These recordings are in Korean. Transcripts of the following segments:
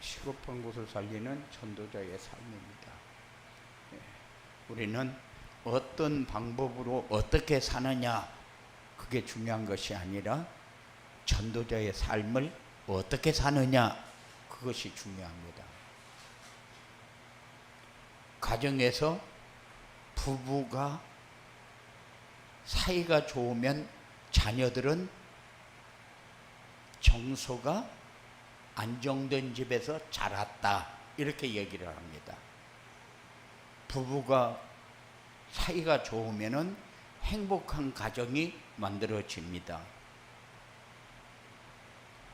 시급한 곳을 살리는 전도자의 삶입니다. 우리는 어떤 방법으로 어떻게 사느냐, 그게 중요한 것이 아니라 전도자의 삶을 어떻게 사느냐, 그것이 중요합니다. 가정에서 부부가 사이가 좋으면 자녀들은 정서가 안정된 집에서 자랐다, 이렇게 얘기를 합니다. 부부가 사이가 좋으면은 행복한 가정이 만들어집니다.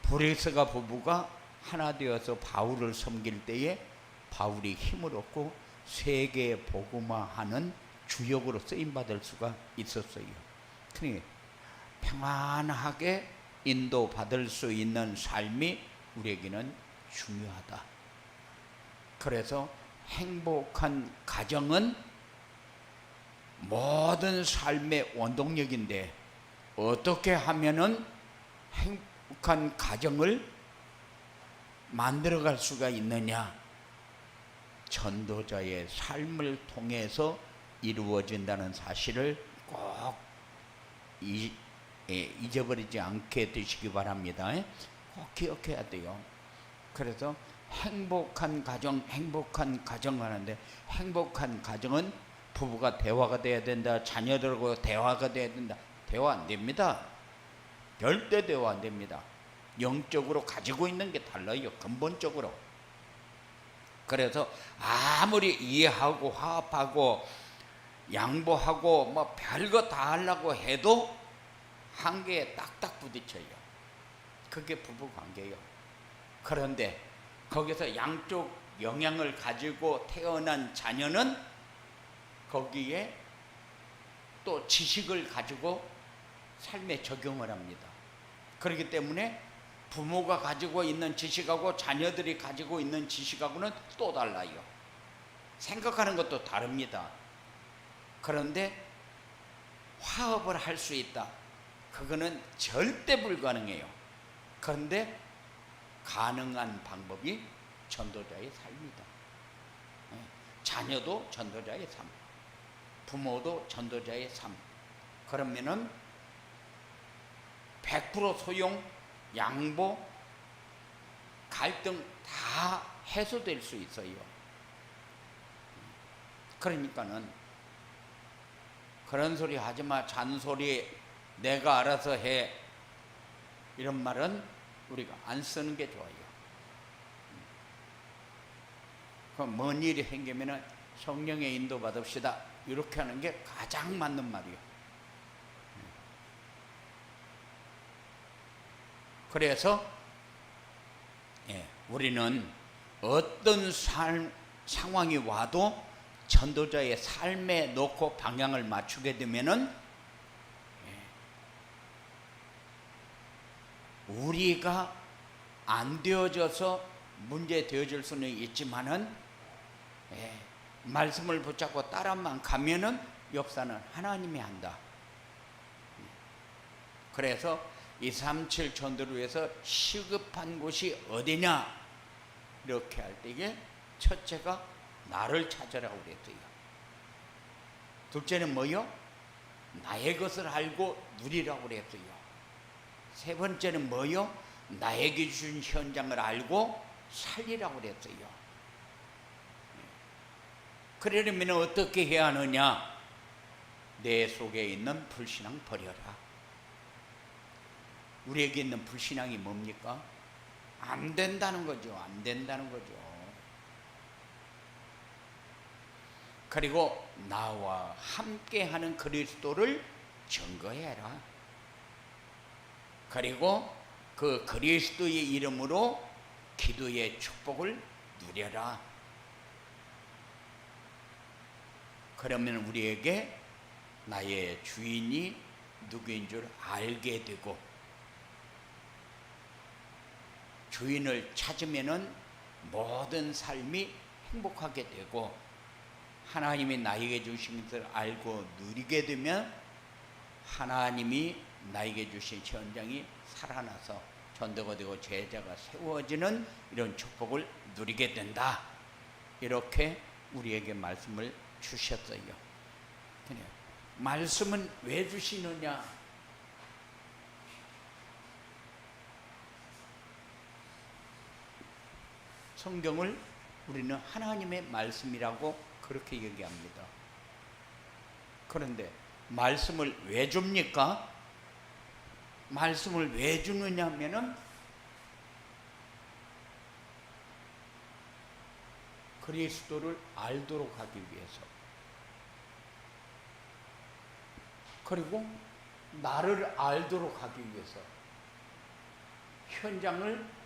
브레스가 부부가 하나 되어서 바울을 섬길 때에 바울이 힘을 얻고 세계 복음화하는 주역으로 쓰임받을 수가 있었어요. 그러니 평안하게 인도받을 수 있는 삶이 우리에게는 중요하다. 그래서 행복한 가정은 모든 삶의 원동력인데, 어떻게 하면은 행복한 가정을 만들어갈 수가 있느냐? 전도자의 삶을 통해서 이루어진다는 사실을 꼭 잊어버리지 않게 되시기 바랍니다. 꼭 기억해야 돼요. 그래서 행복한 가정 하는데, 행복한 가정은 부부가 대화가 돼야 된다, 자녀들하고 대화가 돼야 된다. 대화 안 됩니다. 절대 대화 안 됩니다. 영적으로 가지고 있는 게 달라요, 근본적으로. 그래서 아무리 이해하고 화합하고 양보하고 뭐 별거 다 하려고 해도 한계에 딱딱 부딪혀요. 그게 부부 관계예요. 그런데 거기서 양쪽 영향을 가지고 태어난 자녀는 거기에 또 지식을 가지고 삶에 적용을 합니다. 그렇기 때문에 부모가 가지고 있는 지식하고 자녀들이 가지고 있는 지식하고는 또 달라요. 생각하는 것도 다릅니다. 그런데 화합을 할 수 있다, 그거는 절대 불가능해요. 그런데 가능한 방법이 전도자의 삶이다. 자녀도 전도자의 삶, 부모도 전도자의 삶. 그러면은 100% 소용, 양보, 갈등 다 해소될 수 있어요. 그러니까는 그런 소리 하지마, 잔소리 내가 알아서 해, 이런 말은 우리가 안 쓰는 게 좋아요. 그럼 뭔 일이 생기면은 성령의 인도 받읍시다, 이렇게 하는 게 가장 맞는 말이에요. 그래서 우리는 어떤 상황이 와도 전도자의 삶에 놓고 방향을 맞추게 되면은 우리가 안 되어져서 문제 되어질 수는 있지만은 말씀을 붙잡고 따라만 가면은 역사는 하나님이 한다. 그래서 237 전도를 위해서 시급한 곳이 어디냐, 이렇게 할 때에 첫째가 나를 찾으라고 그랬어요. 둘째는 뭐요? 나의 것을 알고 누리라고 그랬어요. 세 번째는 뭐요? 나에게 주신 현장을 알고 살리라고 그랬어요. 그러려면 어떻게 해야 하느냐? 내 속에 있는 불신앙 버려라. 우리에게 있는 불신앙이 뭡니까? 안 된다는 거죠. 안 된다는 거죠. 그리고 나와 함께하는 그리스도를 증거해라. 그리고 그 그리스도의 이름으로 기도의 축복을 누려라. 그러면 우리에게 나의 주인이 누구인 줄 알게 되고, 주인을 찾으면은 모든 삶이 행복하게 되고, 하나님이 나에게 주신 것을 알고 누리게 되면 하나님이 나에게 주신 현장이 살아나서 전도가 되고 제자가 세워지는 이런 축복을 누리게 된다. 이렇게 우리에게 말씀을 주셨어요. 말씀은 왜 주시느냐? 성경을 우리는 하나님의 말씀이라고 그렇게 얘기합니다. 그런데 말씀을 왜 줍니까? 말씀을 왜 주느냐 하면은 그리스도를 알도록 하기 위해서, 그리고 나를 알도록 하기 위해서, 현장을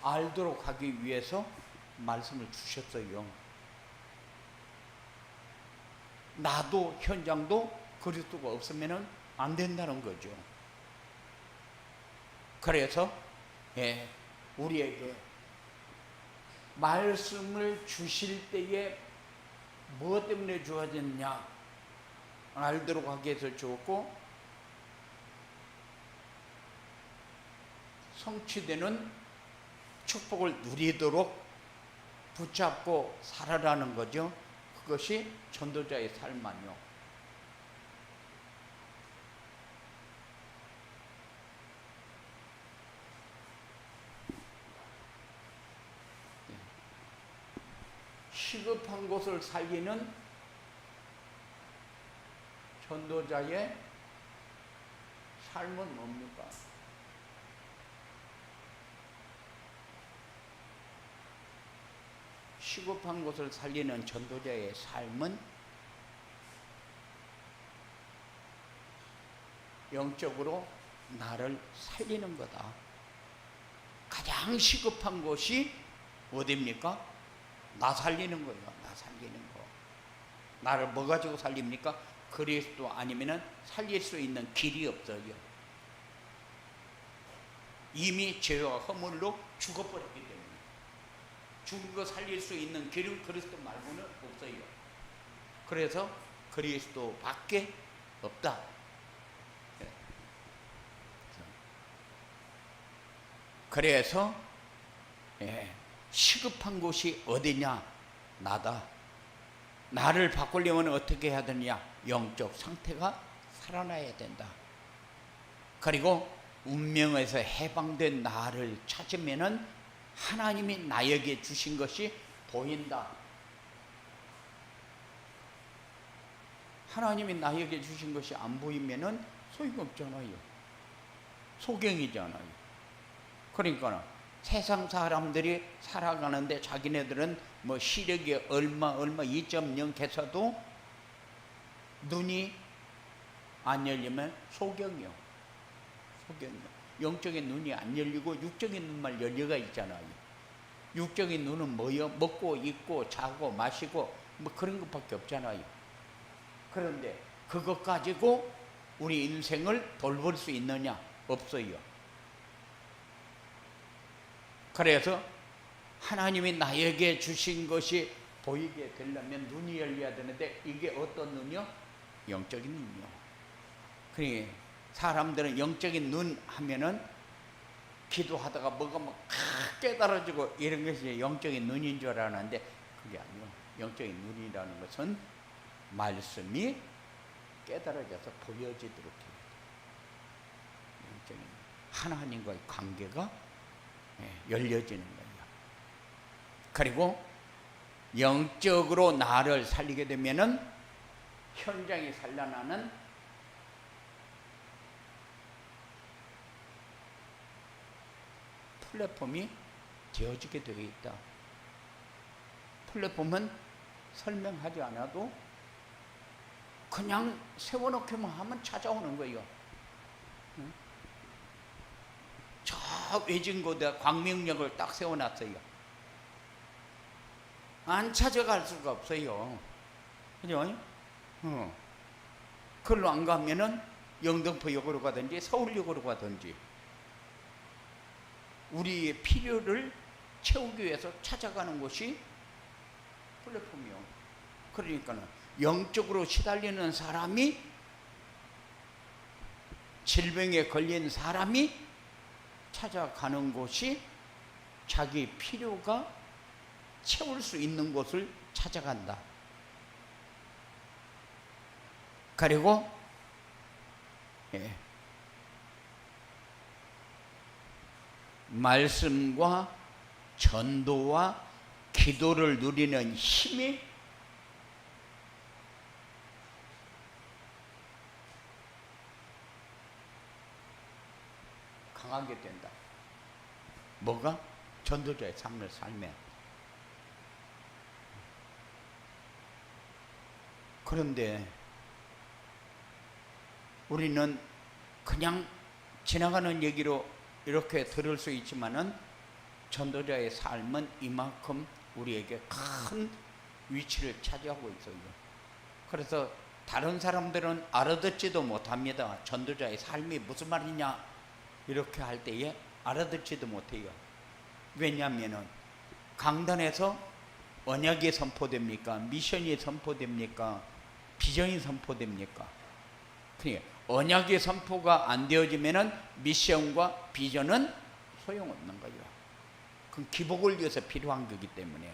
알도록 하기 위해서 말씀을 주셨어요. 나도 현장도 그리스도가 없으면 안 된다는 거죠. 그래서 우리에게 말씀을 주실 때에 무엇 때문에 주어졌냐 알도록 하기 위해서 주었고, 성취되는 축복을 누리도록 붙잡고 살아라는 거죠. 그것이 전도자의 삶 아니요. 시급한 곳을 살리는 전도자의 삶은 뭡니까? 시급한 곳을 살리는 전도자의 삶은 영적으로 나를 살리는 거다. 가장 시급한 곳이 어디입니까? 나 살리는 거예요. 나 살리는 거. 나를 뭐 가지고 살립니까? 그리스도 아니면은 살릴 수 있는 길이 없어요. 이미 죄와 허물로 죽어버렸기 때문에 죽은 거 살릴 수 있는 길은 그리스도 말고는 없어요. 그래서 그리스도밖에 없다. 그래서 시급한 곳이 어디냐? 나다. 나를 바꾸려면 어떻게 해야 되느냐? 영적 상태가 살아나야 된다. 그리고 운명에서 해방된 나를 찾으면은 하나님이 나에게 주신 것이 보인다. 하나님이 나에게 주신 것이 안 보이면은 소용없잖아요. 소경이잖아요. 그러니까 세상 사람들이 살아가는데 자기네들은 뭐 시력이 얼마 2.0 개서도 눈이 안 열리면 소경이요. 소경이요. 영적인 눈이 안 열리고 육적인 눈만 열려가 있잖아요. 육적인 눈은 뭐요? 먹고 입고 자고 마시고 뭐 그런 것밖에 없잖아요. 그런데 그것 가지고 우리 인생을 돌볼 수 있느냐? 없어요. 그래서 하나님이 나에게 주신 것이 보이게 되려면 눈이 열려야 되는데 이게 어떤 눈이요? 영적인 눈이요. 그러니 사람들은 영적인 눈 하면은 기도하다가 뭐가 막 깨달아지고 이런 것이 영적인 눈인 줄 아는데 그게 아니요. 영적인 눈이라는 것은 말씀이 깨달아져서 보여지도록 해요. 영적인 하나님과의 관계가 열려지는 거예요. 그리고 영적으로 나를 살리게 되면은 현장이 살아나는 플랫폼이 되어지게 되어 있다. 플랫폼은 설명하지 않아도 그냥 세워놓기만 하면 찾아오는 거예요. 저 외진곳에 광명역을 딱 세워놨어요. 안 찾아갈 수가 없어요. 그죠? 그걸로 안 가면은 영등포역으로 가든지 서울역으로 가든지 우리의 필요를 채우기 위해서 찾아가는 곳이 플랫폼이요. 그러니까는 영적으로 시달리는 사람이 질병에 걸린 사람이 찾아가는 곳이 자기 필요가 채울 수 있는 곳을 찾아간다. 그리고 말씀과 전도와 기도를 누리는 힘이 강하게 된다. 뭐가? 전도자의 삶을 살면. 그런데 우리는 그냥 지나가는 얘기로 이렇게 들을 수 있지만은 전도자의 삶은 이만큼 우리에게 큰 위치를 차지하고 있어요. 그래서 다른 사람들은 알아듣지도 못합니다. 전도자의 삶이 무슨 말이냐 이렇게 할 때에 알아듣지도 못해요. 왜냐하면은 강단에서 언약이 선포됩니까? 미션이 선포됩니까? 비전이 선포됩니까? 그러니까 언약의 선포가 안 되어지면은 미션과 비전은 소용없는 거예요. 그건 기복을 위해서 필요한 거기 때문에.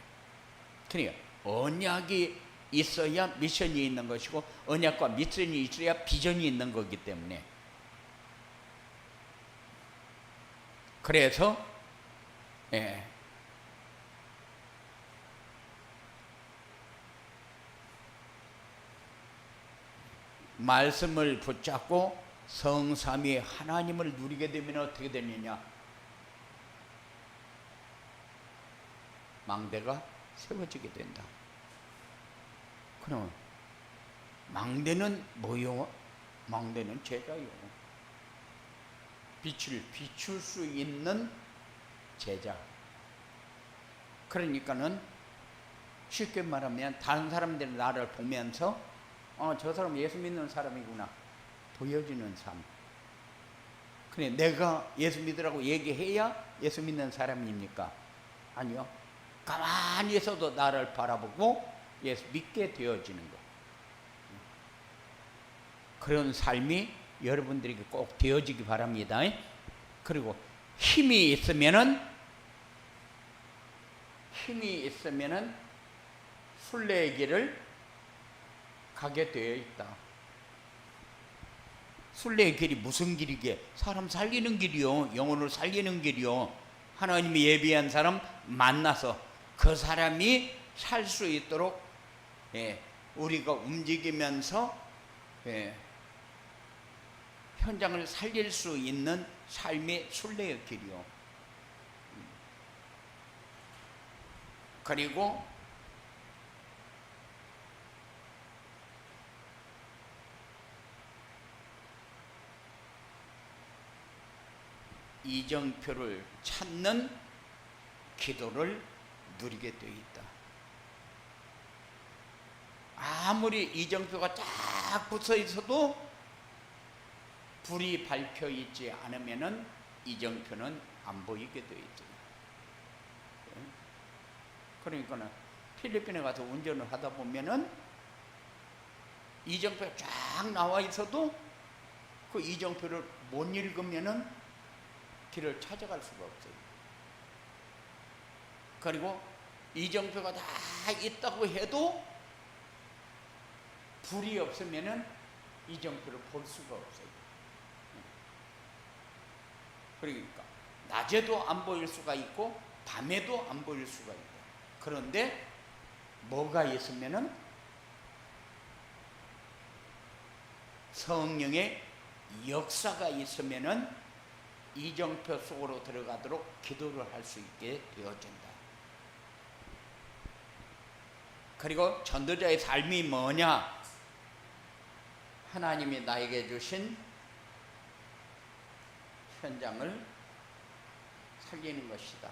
그러니까 언약이 있어야 미션이 있는 것이고 언약과 미션이 있어야 비전이 있는 거기 때문에. 그래서 말씀을 붙잡고 성삼위 하나님을 누리게 되면 어떻게 되느냐? 망대가 세워지게 된다. 그럼 망대는 뭐요? 망대는 제자요. 빛을 비출 수 있는 제자. 그러니까는 쉽게 말하면 다른 사람들이 나를 보면서 저 사람 예수 믿는 사람이구나 보여지는 삶. 그래, 내가 예수 믿으라고 얘기해야 예수 믿는 사람입니까? 아니요. 가만히 있어도 나를 바라보고 예수 믿게 되어지는 것. 그런 삶이 여러분들에게 꼭 되어지기 바랍니다. 그리고 힘이 있으면은 순례의 길을 가게 되어 있다. 순례의 길이 무슨 길이게? 사람 살리는 길이요. 영혼을 살리는 길이요. 하나님이 예비한 사람 만나서 그 사람이 살 수 있도록 우리가 움직이면서 현장을 살릴 수 있는 삶의 순례의 길이요. 그리고 이정표를 찾는 기도를 누리게 되어 있다. 아무리 이정표가 쫙 붙어 있어도 불이 밝혀 있지 않으면은 이정표는 안 보이게 되어 있죠. 그러니까는 필리핀에 가서 운전을 하다 보면은 이정표가 쫙 나와 있어도 그 이정표를 못 읽으면은 길을 찾아갈 수가 없어요. 그리고 이정표가 다 있다고 해도 불이 없으면은 이정표를 볼 수가 없어요. 그러니까 낮에도 안 보일 수가 있고 밤에도 안 보일 수가 있고. 그런데 뭐가 있으면은 성령의 역사가 있으면은 이정표 속으로 들어가도록 기도를 할 수 있게 되어진다. 그리고 전도자의 삶이 뭐냐? 하나님이 나에게 주신 현장을 살리는 것이다.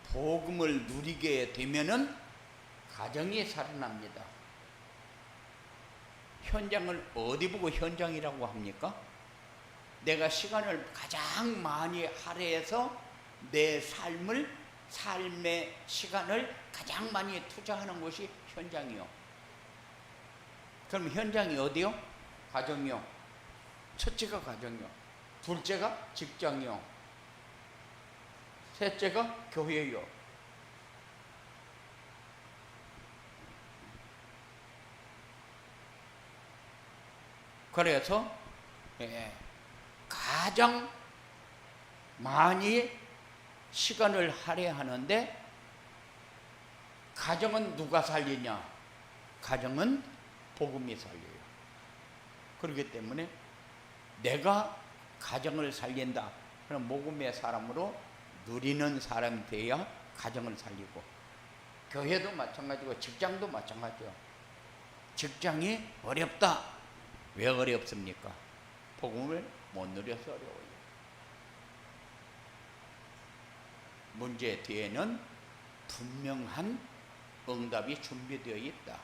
복음을 누리게 되면은 가정이 살아납니다. 현장을 어디 보고 현장이라고 합니까? 내가 시간을 가장 많이 할애해서 내 삶을 삶의 시간을 가장 많이 투자하는 곳이 현장이요. 그럼 현장이 어디요? 가정이요. 첫째가 가정이요. 둘째가 직장이요. 셋째가 교회요. 그래서 가장 많이 시간을 할애하는데, 가정은 누가 살리냐? 가정은 복음이 살려요. 그렇기 때문에 내가 가정을 살린다, 그럼 복음의 사람으로 누리는 사람이 돼야 가정을 살리고, 교회도 마찬가지고 직장도 마찬가지요. 직장이 어렵다. 왜 어렵습니까? 복음을 못 누려서 어려워요. 문제 뒤에는 분명한 응답이 준비되어 있다.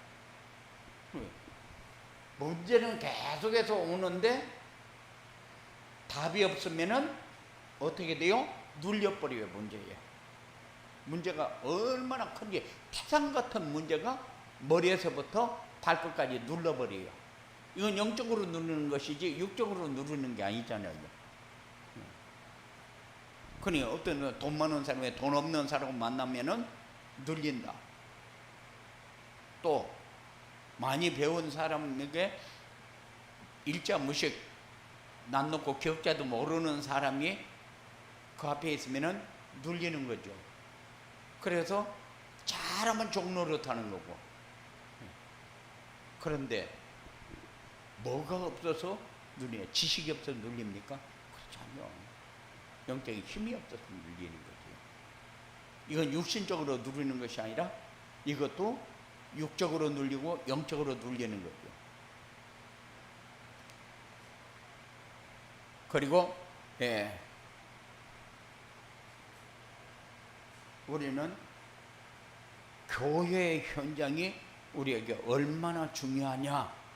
문제는 계속해서 오는데 답이 없으면은 어떻게 돼요? 눌려버려요. 문제가 얼마나 큰지, 태산 같은 문제가 머리에서부터 발끝까지 눌러버려요. 이건 영적으로 누르는 것이지 육적으로 누르는 게 아니잖아요. 그러니 어떤 돈 많은 사람이 돈 없는 사람 만나면은 눌린다. 또 많이 배운 사람에게 일자 무식, 난 놓고 기억자도 모르는 사람이 그 앞에 있으면은 눌리는 거죠. 그래서 잘하면 종로로 타는 거고. 그런데 뭐가 없어서 눌려요? 지식이 없어서 눌립니까? 그렇지 않아요. 영적인 힘이 없어서 눌리는 거죠. 이건 육신적으로 누르는 것이 아니라 이것도 육적으로 눌리고 영적으로 눌리는 거죠. 그리고 우리는 교회의 현장이 우리에게 얼마나 중요하냐.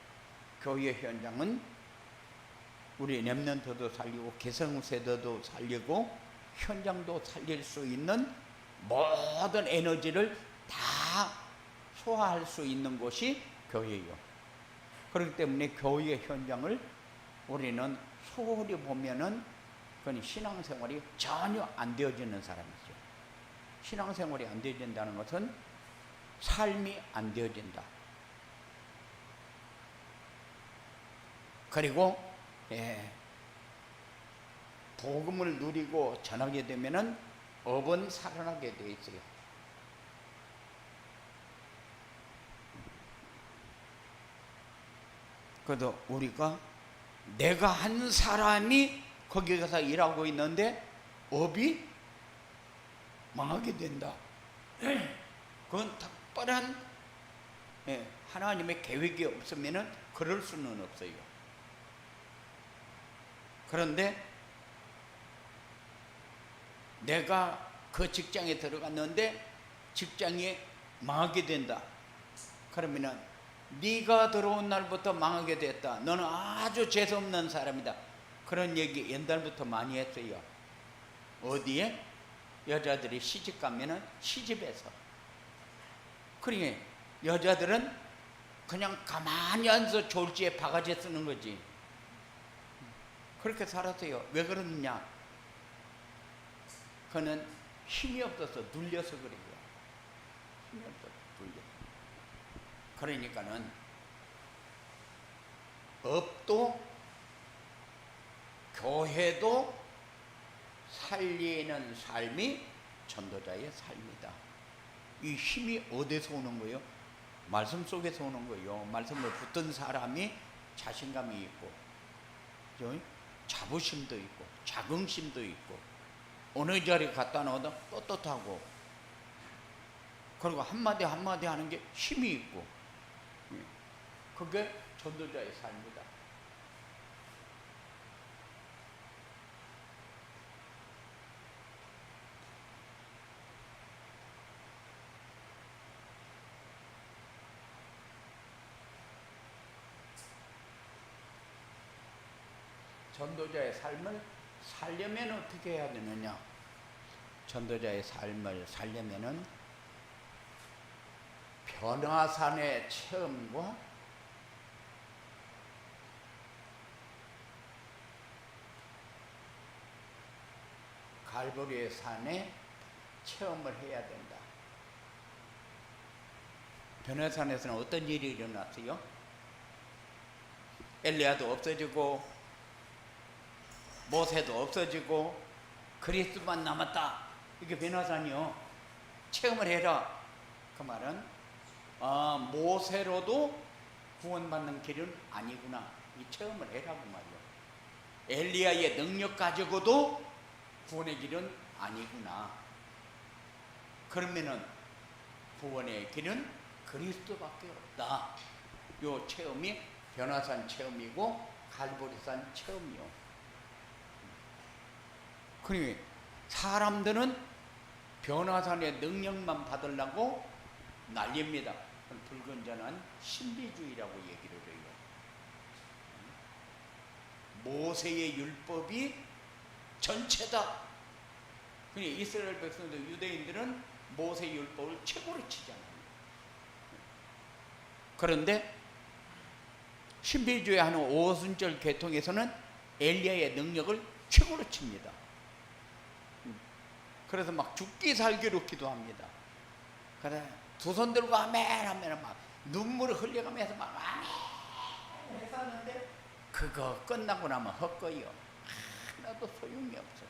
교회 현장은 우리 렘넌트도 살리고 기성세대도 살리고 현장도 살릴 수 있는 모든 에너지를 다 소화할 수 있는 곳이 교회예요. 그렇기 때문에 교회 현장을 우리는 소홀히 보면은 그건 신앙생활이 전혀 안 되어지는 사람이죠. 신앙생활이 안 되어진다는 것은 삶이 안 되어진다. 그리고 복음을 누리고 전하게 되면은 업은 살아나게 되어 있어요. 그래도 우리가 내가 한 사람이 거기 가서 일하고 있는데 업이 망하게 된다. 그건 특별한 하나님의 계획이 없으면은 그럴 수는 없어요. 그런데 내가 그 직장에 들어갔는데 직장이 망하게 된다. 그러면은 네가 들어온 날부터 망하게 됐다. 너는 아주 재수없는 사람이다. 그런 얘기 옛날부터 많이 했어요. 어디에? 여자들이 시집 가면은 시집에서. 그러니 여자들은 그냥 가만히 앉아서 졸지에 바가지 쓰는 거지. 그렇게 살았어요. 왜 그러느냐? 그는 힘이 없어서 눌려서 그래요. 힘이 없어서 눌려서. 그러니까는 업도 교회도 살리는 삶이 전도자의 삶이다. 이 힘이 어디서 오는 거예요? 말씀 속에서 오는 거예요. 말씀을 붙든 사람이 자신감이 있고 자부심도 있고 자긍심도 있고 어느 자리에 갖다 놓아도 떳떳하고 그리고 한마디 한마디 하는 게 힘이 있고 그게 전도자의 삶이다. 전도자의 삶을 살려면 어떻게 해야 되느냐? 전도자의 삶을 살려면은 변화산의 체험과 갈보리의 산에 체험을 해야 된다. 변화산에서는 어떤 일이 일어났어요? 엘리야도 없어지고 모세도 없어지고 그리스도만 남았다. 이게 변화산이요. 체험을 해라. 그 말은 모세로도 구원받는 길은 아니구나. 이 체험을 해라고 말이요. 엘리야의 능력 가지고도 구원의 길은 아니구나. 그러면은 구원의 길은 그리스도밖에 없다. 요 체험이 변화산 체험이고 갈보리산 체험이요. 그러니 사람들은 변화산의 능력만 받으려고 난립니다. 불건전한 신비주의라고 얘기를 해요. 모세의 율법이 전체다. 그러니 이스라엘 백성들, 유대인들은 모세 율법을 최고로 치잖아요. 그런데 신비주의 하는 오순절 계통에서는 엘리야의 능력을 최고로 칩니다. 그래서 막 죽기 살기로 기도합니다. 그래 두 손 들고 아멘 하면 막 눈물을 흘려가면서 막 아멘 했었는데 그거 끝나고 나면 헛거요. 하나도 소용이 없어.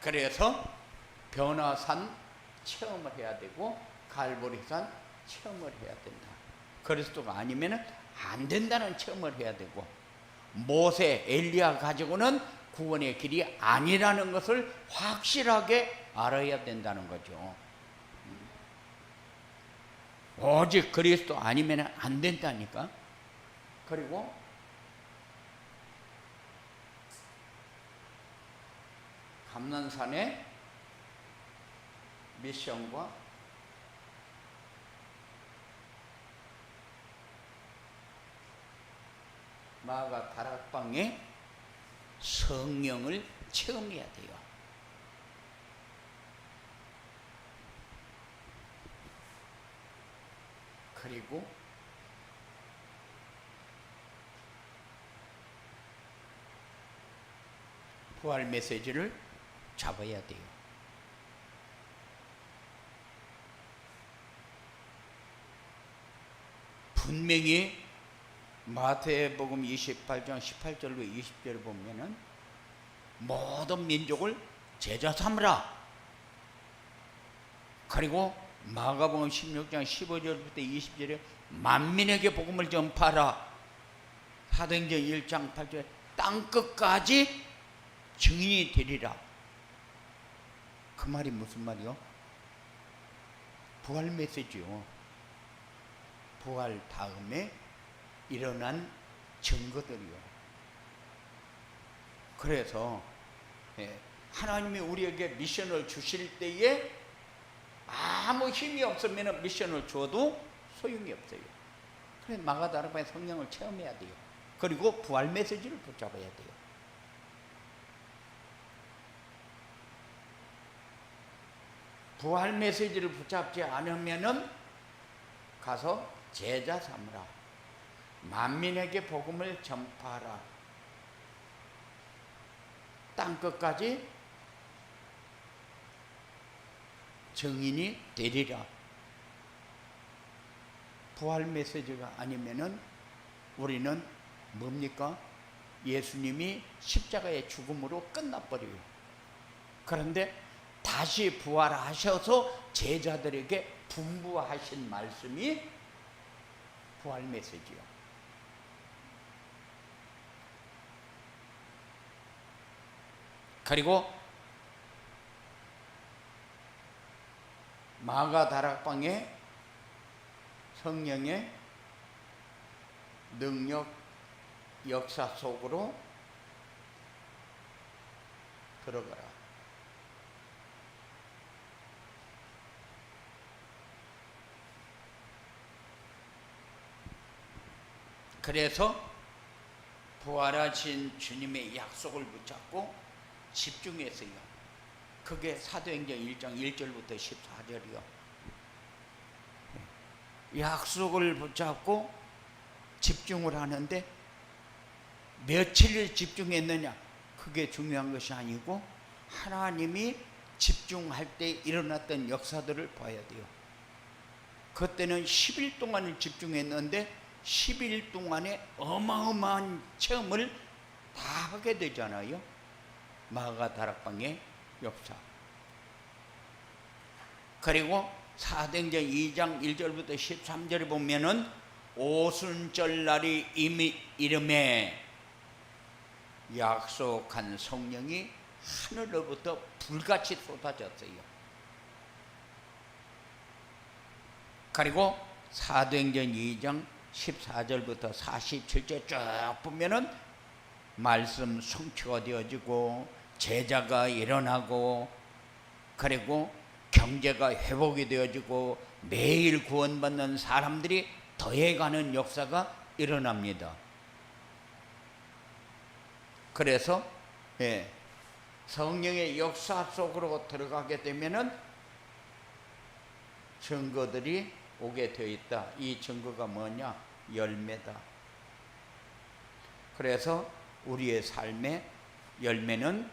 그래서 변화산 체험을 해야 되고 갈보리산 체험을 해야 된다. 그리스도가 아니면 안 된다는 체험을 해야 되고 모세, 엘리야 가지고는 구원의 길이 아니라는 것을 확실하게 알아야 된다는 거죠. 오직 그리스도 아니면 안 된다니까. 그리고 감난산의 미션과 마가 다락방에 성령을 체험해야 돼요. 그리고 부활 메시지를 잡아야 돼요. 분명히 마태복음 28장 18절로 20절을 보면은 모든 민족을 제자 삼으라. 그리고 마가복음 16장 15절부터 20절에 만민에게 복음을 전파하라. 사도행전 1장 8절에 땅끝까지 증인이 되리라. 그 말이 무슨 말이요? 부활 메시지요. 부활 다음에 일어난 증거들이요. 그래서 하나님이 우리에게 미션을 주실 때에 아무 힘이 없으면 미션을 줘도 소용이 없어요. 그래서 마가다락방의 성령을 체험해야 돼요. 그리고 부활 메시지를 붙잡아야 돼요. 부활 메시지를 붙잡지 않으면은 가서 제자 삼으라. 만민에게 복음을 전파하라. 땅끝까지 증인이 되리라. 부활 메시지가 아니면은 우리는 뭡니까? 예수님이 십자가의 죽음으로 끝나버려요. 그런데 다시 부활하셔서 제자들에게 분부하신 말씀이 부활 메시지요. 그리고 마가 다락방에 성령의 능력 역사 속으로 들어가라. 그래서 부활하신 주님의 약속을 붙잡고 집중했어요. 그게 사도행전 1장 1절부터 14절이요. 약속을 붙잡고 집중을 하는데 며칠을 집중했느냐, 그게 중요한 것이 아니고 하나님이 집중할 때 일어났던 역사들을 봐야 돼요. 그때는 10일 동안을 집중했는데 10일 동안에 어마어마한 체험을 다 하게 되잖아요. 마가 다락방의 역사. 그리고 사도행전 2장 1절부터 13절에 보면은 오순절 날이 이미 이름에 약속한 성령이 하늘로부터 불같이 쏟아졌어요. 그리고 사도행전 2장 14절부터 47절 쭉 보면은 말씀 성취가 되어지고 제자가 일어나고 그리고 경제가 회복이 되어지고 매일 구원받는 사람들이 더해가는 역사가 일어납니다. 그래서 성령의 역사 속으로 들어가게 되면은 증거들이 오게 되어 있다. 이 증거가 뭐냐? 열매다. 그래서 우리의 삶의 열매는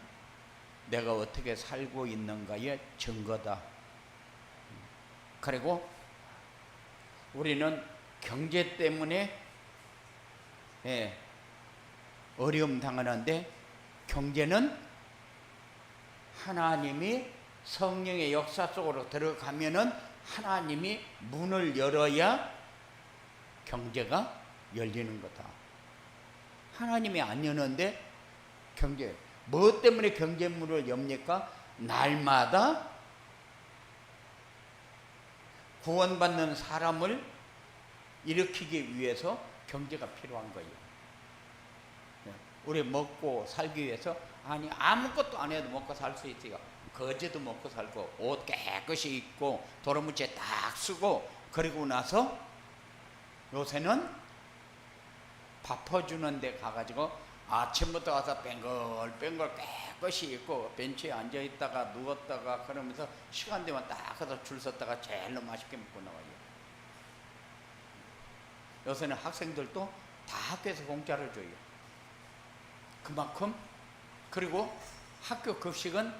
내가 어떻게 살고 있는가의 증거다. 그리고 우리는 경제 때문에 어려움 당하는데, 경제는 하나님이 성령의 역사 속으로 들어가면은 하나님이 문을 열어야 경제가 열리는 거다. 하나님이 안 여는데 경제, 뭐 때문에 경제 문을 엽니까? 날마다 구원받는 사람을 일으키기 위해서 경제가 필요한 거예요. 우리 먹고 살기 위해서, 아니 아무것도 안 해도 먹고 살 수 있어요. 거제도 먹고 살고 옷 깨끗이 입고 도로무채 딱 쓰고, 그리고 나서 요새는 밥 퍼주는 데 가가지고 아침부터 가서 뱅글뱅글 깨끗이 입고 벤치에 앉아있다가 누웠다가 그러면서 시간 되면 딱 가서 줄 섰다가 제일로 맛있게 먹고 나와요. 요새는 학생들도 다 학교에서 공짜로 줘요. 그만큼. 그리고 학교 급식은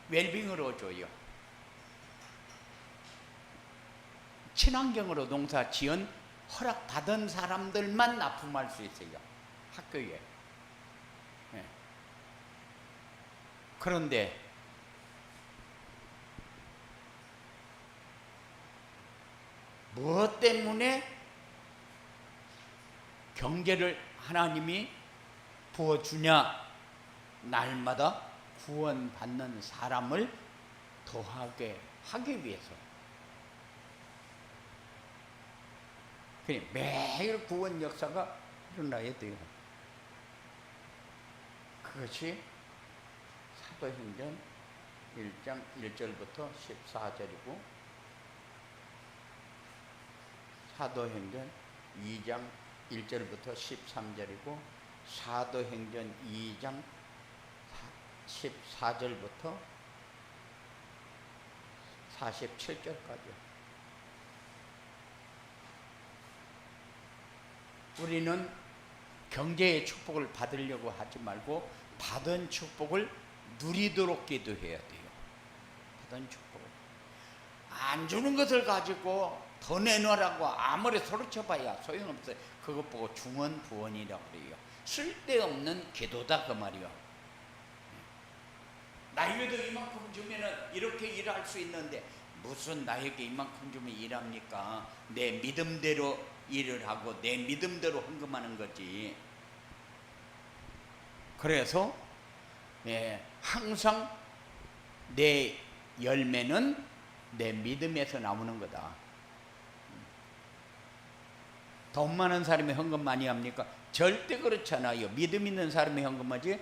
웰빙으로 줘요. 친환경으로 농사 지은 허락받은 사람들만 납품할 수 있어요, 학교에. 그런데 무엇 때문에 경제를 하나님이 부어주냐? 날마다 구원받는 사람을 더하게 하기 위해서. 매일 구원 역사가 일어나야 돼요. 그것이 사도행전 1장 1절부터 14절이고 사도행전 2장 1절부터 13절이고 사도행전 2장 14절부터 47절까지요. 우리는 경제의 축복을 받으려고 하지 말고 받은 축복을 누리도록 기도해야 돼요. 받은 축복을. 안 주는 것을 가지고 더 내놓으라고 아무리 소리쳐봐야 소용없어요. 그것 보고 중언부언이라고 그래요. 쓸데없는 기도다 그 말이요. 나에게도 이만큼 주면은 이렇게 일할 수 있는데 무슨 나에게 이만큼 주면 일합니까? 내 믿음대로 일을 하고 내 믿음대로 헌금하는 거지. 그래서 항상 내 열매는 내 믿음에서 나오는 거다. 돈 많은 사람이 헌금 많이 합니까? 절대 그렇지 않아요. 믿음 있는 사람이 헌금하지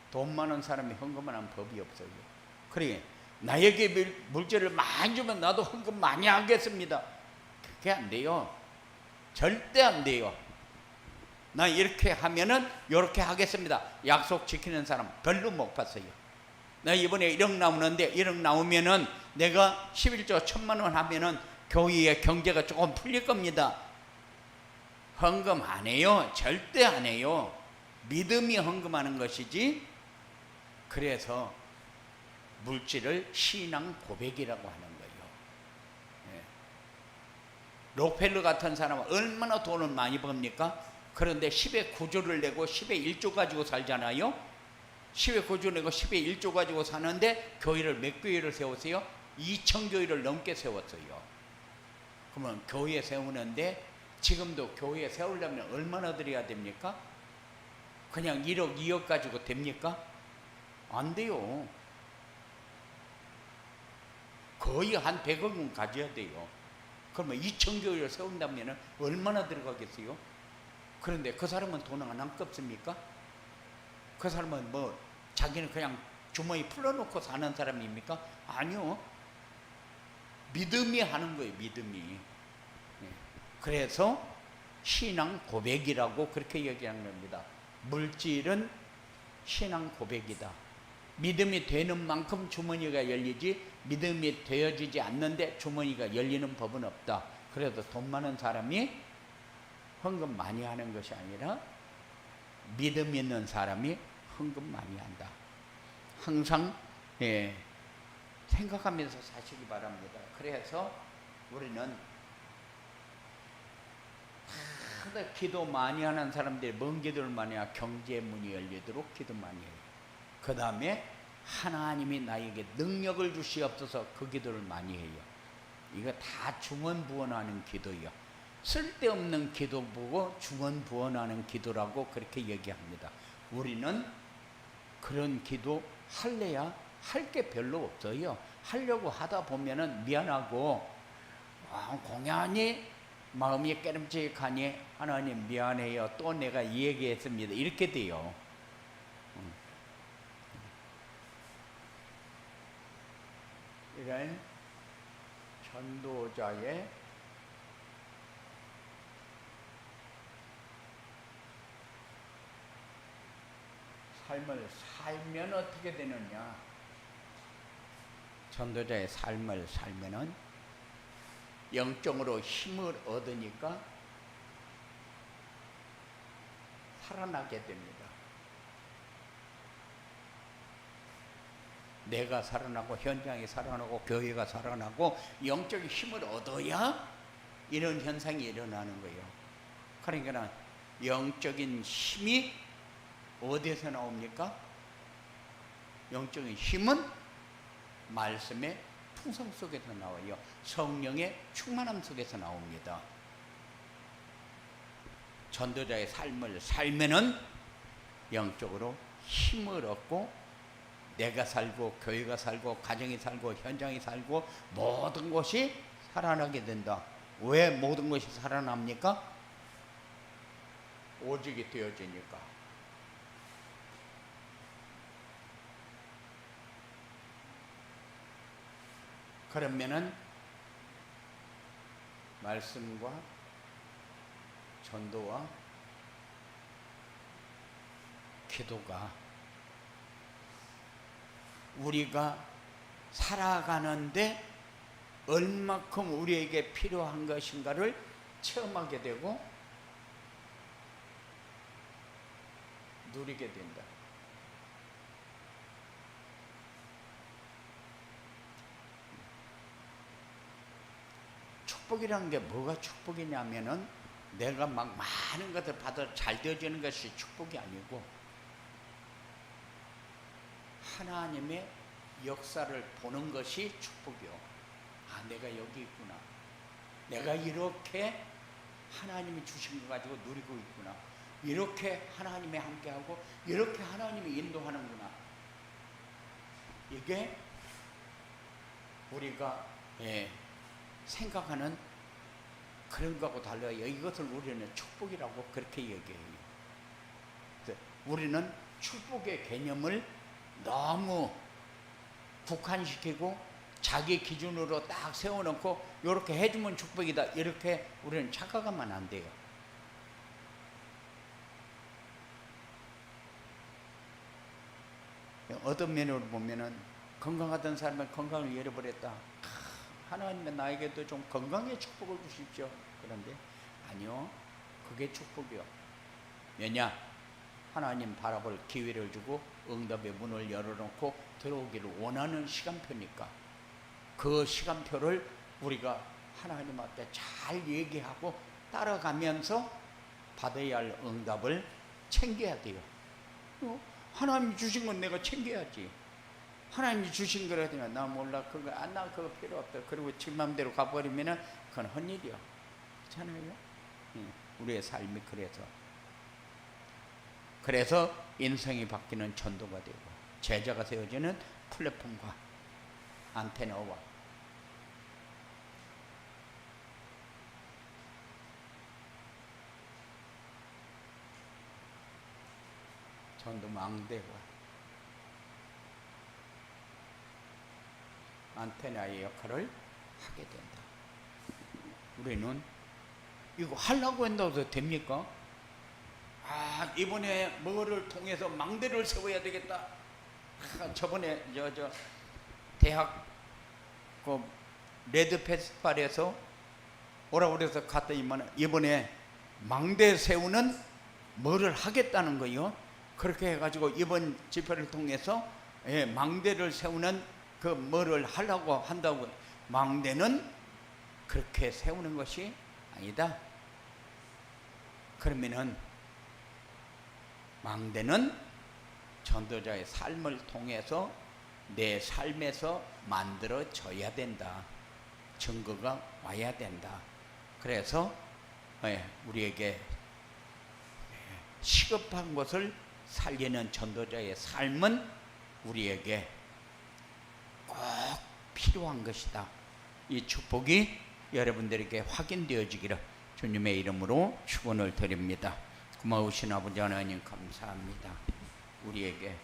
돈 많은 사람이 헌금을 하는 법이 없어요. 그래, 나에게 물질을 많이 주면 나도 헌금 많이 하겠습니다. 그게 안 돼요. 절대 안 돼요. 나 이렇게 하면은 이렇게 하겠습니다. 약속 지키는 사람 별로 못 봤어요. 나 이번에 1억 나오는데 1억 나오면은 내가 11조 1,000만 원 하면은 교회의 경제가 조금 풀릴 겁니다. 헌금 안 해요. 절대 안 해요. 믿음이 헌금하는 것이지. 그래서 물질을 신앙 고백이라고 하는 거예요. 예. 록펠러 같은 사람은 얼마나 돈을 많이 법니까? 그런데 10의 9조를 내고 10의 1조 가지고 살잖아요. 10의 9조 내고 10의 1조 가지고 사는데 교회를 몇 교회를 세웠어요? 2,000교회를 넘게 세웠어요. 그러면 교회 세우는데 지금도 교회 세우려면 얼마나 드려야 됩니까? 그냥 1억, 2억 가지고 됩니까? 안 돼요. 거의 한 100억은 가져야 돼요. 그러면 2,000교회를 세운다면 얼마나 들어가겠어요? 그런데 그 사람은 돈 안 아깝습니까? 그 사람은 뭐 자기는 그냥 주머니 풀어놓고 사는 사람입니까? 아니요. 믿음이 하는 거예요. 믿음이. 그래서 신앙 고백이라고 그렇게 얘기하는 겁니다. 물질은 신앙 고백이다. 믿음이 되는 만큼 주머니가 열리지 믿음이 되어지지 않는데 주머니가 열리는 법은 없다. 그래도 돈 많은 사람이 헌금 많이 하는 것이 아니라 믿음 있는 사람이 헌금 많이 한다. 항상 생각하면서 사시기 바랍니다. 그래서 우리는 기도 많이 하는 사람들이 뭔 기도를 많이 해요? 경제 문이 열리도록 기도 많이 해요. 그 다음에 하나님이 나에게 능력을 주시옵소서 그 기도를 많이 해요. 이거 다 중언부언하는 기도예요. 쓸데없는 기도 보고 중언부언하는 기도라고 그렇게 얘기합니다. 우리는 그런 기도 할래야 할 게 별로 없어요. 하려고 하다 보면은 미안하고 공연히 마음이 깨름직하니 하나님 미안해요. 또 내가 이 얘기했습니다. 이렇게 돼요. 이런 전도자의 삶을 살면 어떻게 되느냐? 전도자의 삶을 살면은 영적으로 힘을 얻으니까 살아나게 됩니다. 내가 살아나고 현장이 살아나고 교회가 살아나고 영적인 힘을 얻어야 이런 현상이 일어나는 거예요. 그러니까 영적인 힘이 어디에서 나옵니까? 영적인 힘은 말씀의 풍성 속에서 나와요. 성령의 충만함 속에서 나옵니다. 전도자의 삶을 살면은 영적으로 힘을 얻고 내가 살고 교회가 살고 가정이 살고 현장이 살고 모든 것이 살아나게 된다. 왜 모든 것이 살아납니까? 오직이 되어지니까. 그러면은 말씀과 전도와 기도가 우리가 살아가는데 얼마큼 우리에게 필요한 것인가를 체험하게 되고 누리게 된다. 축복이라는 게 뭐가 축복이냐면은 내가 막 많은 것을 받아 잘 되어지는 것이 축복이 아니고 하나님의 역사를 보는 것이 축복이요. 아, 내가 여기 있구나. 내가 이렇게 하나님이 주신 거 가지고 누리고 있구나. 이렇게 하나님이 함께하고 이렇게 하나님이 인도하는구나. 이게 우리가 생각하는 그런 거하고 달라요. 이것을 우리는 축복이라고 그렇게 얘기해요. 우리는 축복의 개념을 너무 국한시키고 자기 기준으로 딱 세워놓고 이렇게 해주면 축복이다 이렇게 우리는 착각하면 안 돼요. 어떤 면으로 보면은 건강하던 사람의 건강을 잃어버렸다. 하나님은 나에게도 좀 건강의 축복을 주십시오. 그런데 아니요, 그게 축복이요. 왜냐? 하나님 바라볼 기회를 주고 응답의 문을 열어놓고 들어오기를 원하는 시간표니까 그 시간표를 우리가 하나님 앞에 잘 얘기하고 따라가면서 받아야 할 응답을 챙겨야 돼요. 하나님이 주신 건 내가 챙겨야지. 하나님이 주신 거라면 나 몰라, 그거 나 그거 필요 없다. 그리고 지 맘대로 가버리면은 그건 헛일이야. 그렇잖아요. 우리의 삶이 그래서 인생이 바뀌는 전도가 되고 제자가 세워지는 플랫폼과 안테나와 전도 망대와 안테나의 역할을 하게 된다. 우리는 이거 하려고 한다고 됩니까? 이번에 뭐를 통해서 망대를 세워야 되겠다. 저번에 저 대학 그 레드 페스티벌에서 오라고 그래서 갔더니만 이번에 망대 세우는 뭐를 하겠다는 거요. 그렇게 해가지고 이번 집회를 통해서 망대를 세우는 그 뭐를 하려고 한다고. 망대는 그렇게 세우는 것이 아니다. 그러면은 망대는 전도자의 삶을 통해서 내 삶에서 만들어져야 된다. 증거가 와야 된다. 그래서 우리에게 시급한 것을 살리는 전도자의 삶은 우리에게 꼭 필요한 것이다. 이 축복이 여러분들에게 확인되어지기를 주님의 이름으로 축원을 드립니다. 고마우신 아버지 하나님 감사합니다. 우리에게